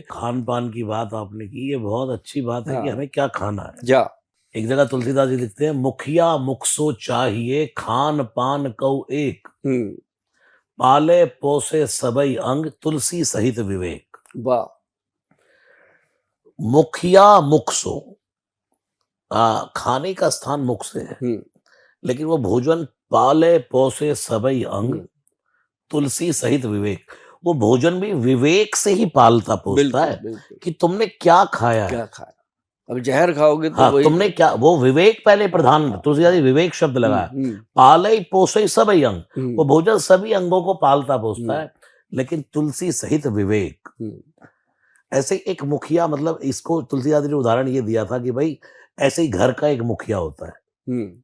खान पान की बात आपने की, ये बहुत अच्छी बात है कि हाँ, हमें क्या खाना है। जा एक जगह तुलसीदास जी लिखते हैं, मुखिया मुख सो चाहिए, खान पान कऊ एक, हुँ, पाले पोसे सबई अंग, तुलसी सहित विवेक। वाह! मुखिया मुख सो, खाने का स्थान मुख से है, हुँ, लेकिन वो भोजन पाले पोसे सबई अंग, हुँ, तुलसी सहित विवेक। वो भोजन भी विवेक से ही पालता पोसता बिल्कुल, है बिल्कुल, कि तुमने क्या खाया है। क्या खाया? अब ज़हर खाओगे तो हाँ, वही तुमने क्या, वो विवेक पहले हाँ, प्रधान, हाँ, तुलसीदास हाँ, जी विवेक शब्द हुँ, लगाया। हुँ, पालई पोसई सबई अंग, वो हुँ, भोजन सभी अंगों को पालता पोसता हुँ, है, लेकिन तुलसी सहित विवेक। हुँ, ऐसे एक मुखिया, मतलब इसको तुलसीदास जी ने उदाहरण ये दिया था कि भाई ऐसे ही घर का एक मुखिया होता है। हुँ,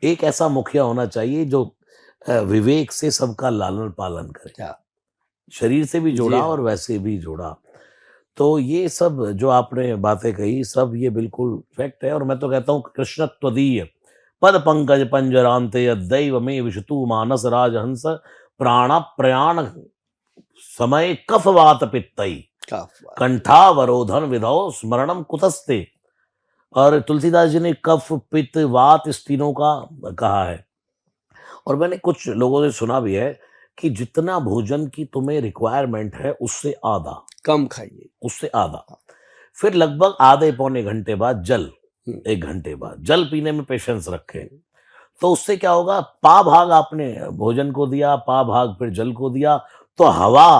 एक ऐसा मुखिया होना चाहिए जो विवेक से सबका लालन पालन करे, क्या शरीर से भी जी जोड़ा हाँ, और वैसे भी जोड़ा। तो ये सब जो आपने बातें कही, सब ये बिल्कुल फैक्ट है। और मैं तो कहता हूँ, कृष्ण त्वदीय पद पंकज पंजरांते दैव में विशतु मानस राजहंस, प्राण प्रयाण समय कफ वात पित्तई, क्या बात है! कंठावरोधन विधौ स्मरणम कुतस्ते। और तुलसीदास जी ने कफ पित्त वात इस तीनों का कहा है। और मैंने कुछ लोगों से सुना भी है कि जितना भोजन की तुम्हें रिक्वायरमेंट है, उससे आधा, कम खाइए। उससे आधा। फिर लगभग आधे पौने घंटे बाद जल, हुँ, 1 घंटे हुँ, बाद जल पीने में पेशेंस रखें। हुँ, तो उससे क्या होगा, पा भाग आपने भोजन को दिया, पा भाग फिर जल को दिया, तो हवा,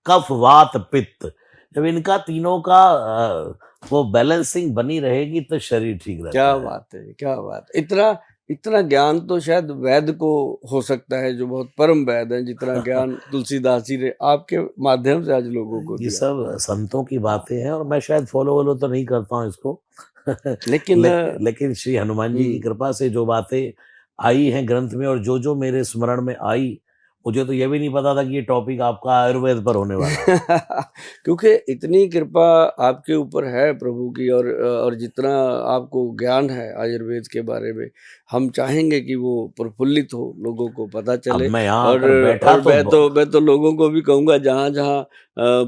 कफ, वात, पित्त, जब इनका तीनों का वो बैलेंसिंग बनी रहेगी तो शरीर ठीक क्या रहता है। बात है! क्या बात है! इतना इतना ज्ञान तो शायद वैद को हो सकता है, जो बहुत परम वैद हैं, जितना ज्ञान तुलसीदास जी ने आपके माध्यम से आज लोगों को ये दिया। सब संतों की हाँ, बातें हैं, और मैं शायद फॉलो वॉलो तो नहीं करता हूँ इसको। लेकिन लेकिन श्री हनुमान जी की हुँ। कृपा से जो बातें आई हैं ग्रंथ में, और जो जो मेरे स्मरण में आई, मुझे तो ये भी नहीं पता था कि ये टॉपिक आपका आयुर्वेद पर होने वाला है। क्योंकि इतनी कृपा आपके ऊपर है प्रभु की और जितना आपको ज्ञान है आयुर्वेद के बारे में, हम चाहेंगे कि वो प्रफुल्लित हो, लोगों को पता अब चले मैं यहाँ और आकर बैठा तो मैं तो लोगों को भी कहूँगा जहाँ-जहाँ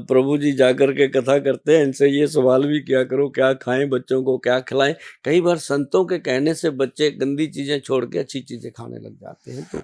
प्रभु जी जाकर के कथा करते हैं, इनसे ये सवाल भी किया करो, क्या खाएँ बच्चों को, क्या खिलाएँ? कई बार संतों के कहने से बच्चे गंदी चीज़ें छोड़ के अच्छी चीज़ें खाने लग जाते हैं, तो